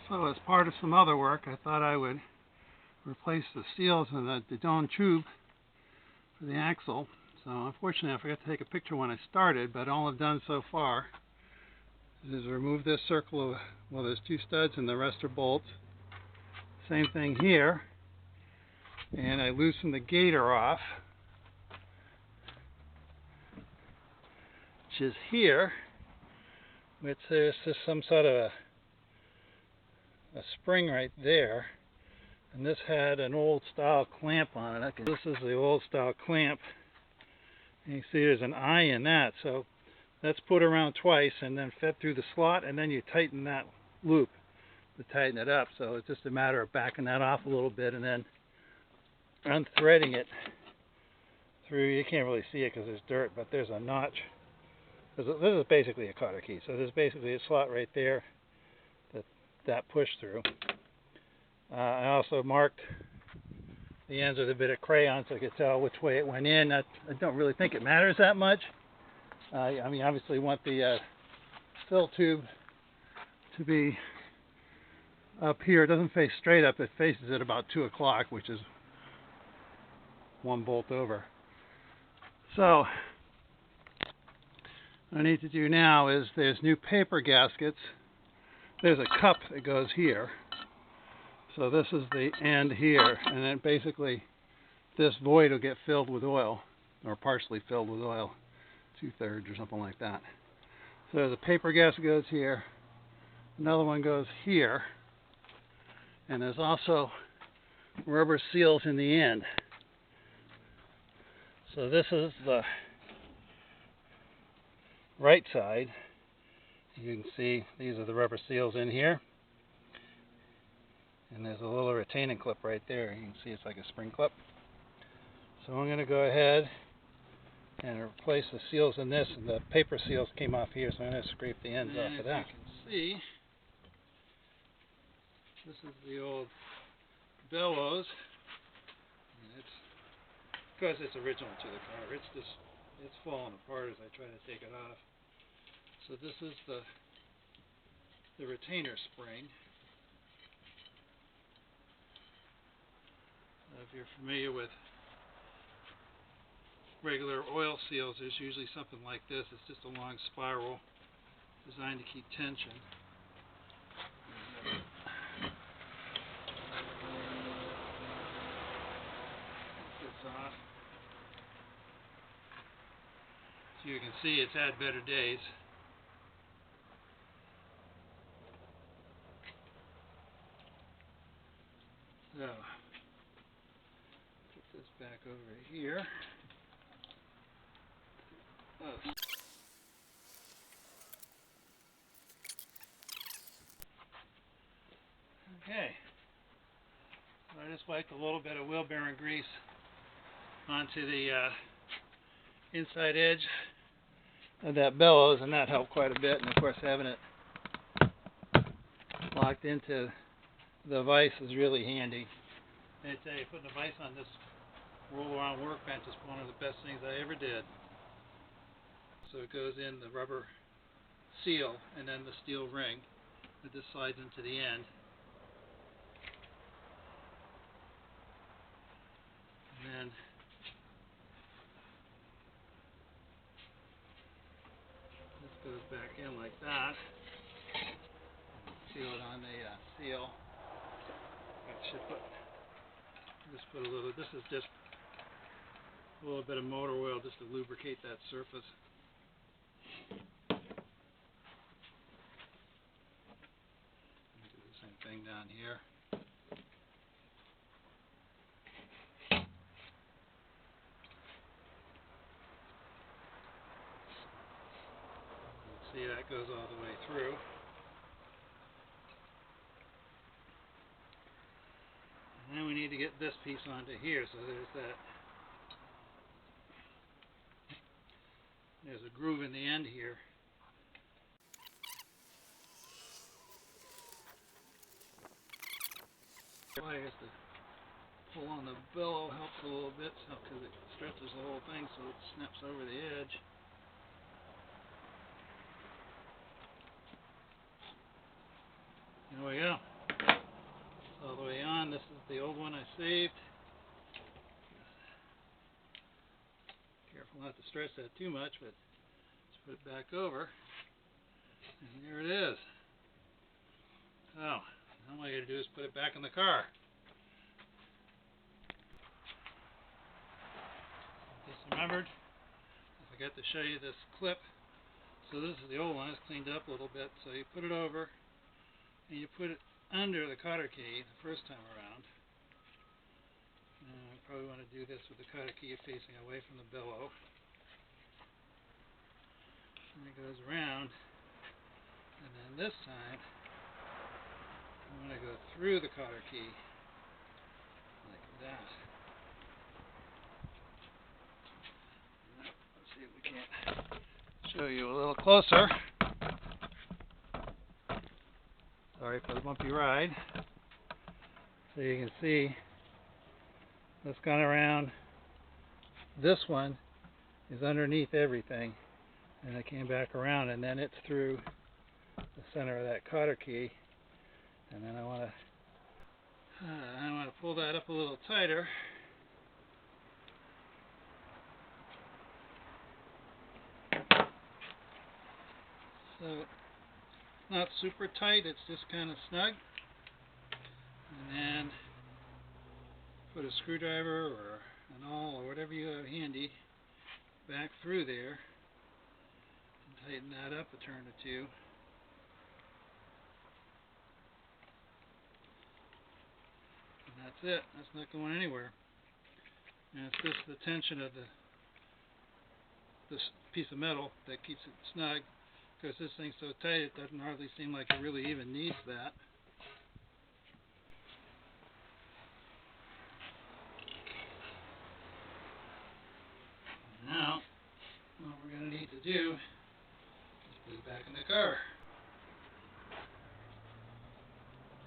So as part of some other work, I thought I would replace the seals in the Dion tube for the axle. So unfortunately I forgot to take a picture when I started, but all I've done so far is remove this circle of, well, there's two studs and the rest are bolts. Same thing here. And I loosen the gaiter off, which is here, which there's just some sort of a spring right there, and this had an old style clamp on it. This is the old style clamp, and you see there's an eye in that, so that's put around twice and then fed through the slot, and then you tighten that loop to tighten it up. So it's just a matter of backing that off a little bit and then unthreading it through. You can't really see it because there's dirt, but there's a notch. This is basically a cotter key, so there's basically a slot right there that push through. I also marked the ends with a bit of crayon so I could tell which way it went in. I don't really think it matters that much. I mean, obviously you want the fill tube to be up here. It doesn't face straight up, it faces at about 2 o'clock, which is one bolt over. So what I need to do now is there's new paper gaskets. There's a cup that goes here. So this is the end here, and then basically this void will get filled with oil, or partially filled with oil, 2/3 or something like that. So the paper gasket goes here, another one goes here, and there's also rubber seals in the end. So this is the right side. You can see these are the rubber seals in here. And there's a little retaining clip right there. You can see it's like a spring clip. So I'm going to go ahead and replace the seals in this. And the paper seals came off here, so I'm going to scrape the ends off of that. As you can see, this is the old bellows. And it's, because it's original to the car, it's falling apart as I try to take it off. So this is the retainer spring. If you're familiar with regular oil seals, there's usually something like this. It's just a long spiral designed to keep tension. Take this off. So you can see it's had better days. So put this back over here. Oh. Okay. So I just wiped a little bit of wheel bearing grease onto the inside edge of that bellows, and that helped quite a bit. And of course, having it locked into the vise is really handy. And I tell you, putting a vise on this roll-around workbench is one of the best things I ever did. So it goes in the rubber seal and then the steel ring that just slides into the end. And then this goes back in like that. Seal it on the seal. I should just put a little. This is just a little bit of motor oil just to lubricate that surface. Do the same thing down here. See, that goes all the way through. And then we need to get this piece onto here, so there's that. There's a groove in the end here. Pliers to pull on the bellow helps a little bit, so because it stretches the whole thing so it snaps over the edge. There we go. one. This is the old one I saved. Careful not to stretch that too much, but let's put it back over. And there it is. So, now all I got to do is put it back in the car. Just remembered, I forgot to show you this clip. So this is the old one. It's cleaned up a little bit. So you put it over, and you put it under the cotter key the first time around. I probably want to do this with the cotter key facing away from the bellow. And it goes around, and then this time I'm going to go through the cotter key like that. Let's see if we can't show you a little closer. Sorry for the bumpy ride. So you can see that's gone around. This one is underneath everything, and I came back around, and then it's through the center of that cotter key. And then I want to pull that up a little tighter. So it's not super tight, it's just kind of snug. And then put a screwdriver or an awl or whatever you have handy back through there and tighten that up a turn or two. And that's it. That's not going anywhere. And it's just the tension of this piece of metal that keeps it snug, because this thing's so tight it doesn't hardly seem like it really even needs that. Now, what we're going to need to do is put it back in the car.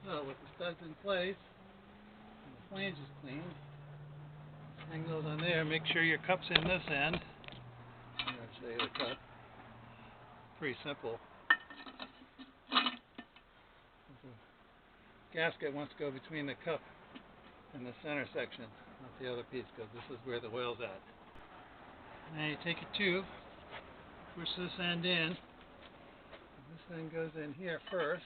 So, with the studs in place and the flange is cleaned, hang those on there. Make sure your cup's in this end. I'm going to show you the cup. Pretty simple. The gasket wants to go between the cup and the center section, not the other piece, because this is where the well's at. Now you take a tube, push this end in, and this end goes in here first,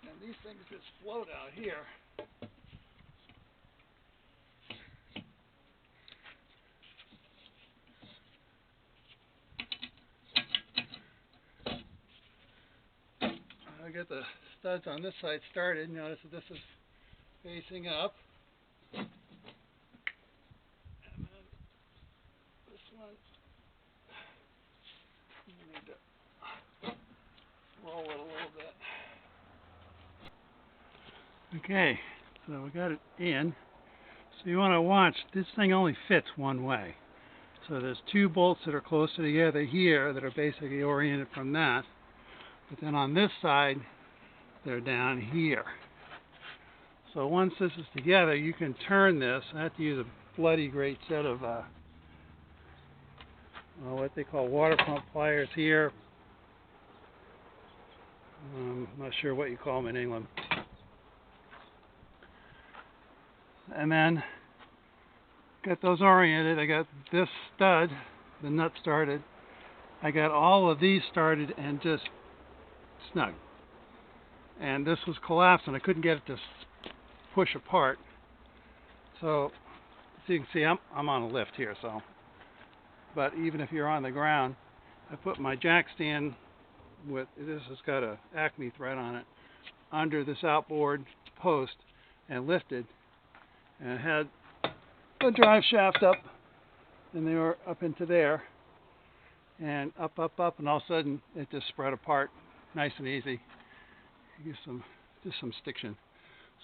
and these things just float out here. I get the studs on this side started. Notice that this is facing up. And then this one, you need to roll it a little bit. Okay, so we got it in. So you want to watch, this thing only fits one way. So there's two bolts that are closer together here that are basically oriented from that. But then on this side, they're down here. So once this is together, you can turn this. I have to use a bloody great set of what they call water pump pliers here. I'm not sure what you call them in England. And then got those oriented. I got this stud, the nut started. I got all of these started and just snug. And this was collapsed and I couldn't get it to push apart. So you can see I'm on a lift here, so. But even if you're on the ground, I put my jack stand with, this has got a Acme thread on it, under this outboard post and lifted, and it had a drive shaft up, and they were up into there, and up, and all of a sudden it just spread apart, nice and easy. Just some stiction.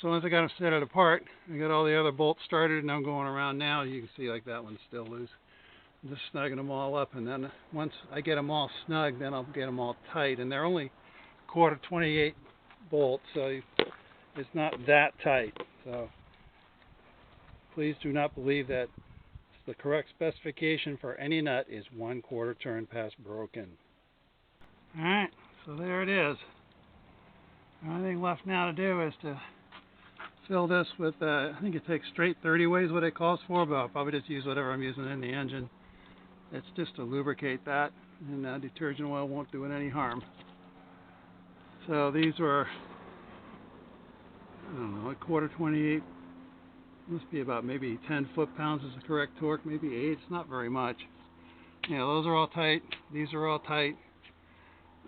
So once I got them set it apart, I got all the other bolts started, and I'm going around now. You can see like that one's still loose. I'm just snugging them all up, and then once I get them all snug, then I'll get them all tight. And they're only 1/4 bolts, so it's not that tight. So please do not believe that the correct specification for any nut is 1/4 turn past broken. Alright, so there it is. The only thing left now to do is to fill this with, I think it takes straight 30 ways what it calls for, but I'll probably just use whatever I'm using in the engine. It's just to lubricate that, and detergent oil won't do it any harm. So these were, I don't know, a quarter 28, must be about maybe 10 foot-pounds is the correct torque, maybe 8, it's not very much. Yeah, those are all tight, these are all tight.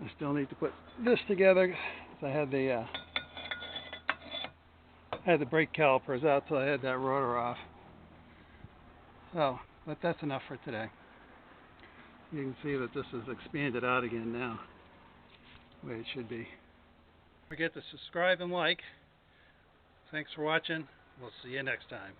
I still need to put this together, because I had the brake calipers out till I had that rotor off. So, but that's enough for today. You can see that this is expanded out again now, the way it should be. Don't forget to subscribe and like. Thanks for watching. We'll see you next time.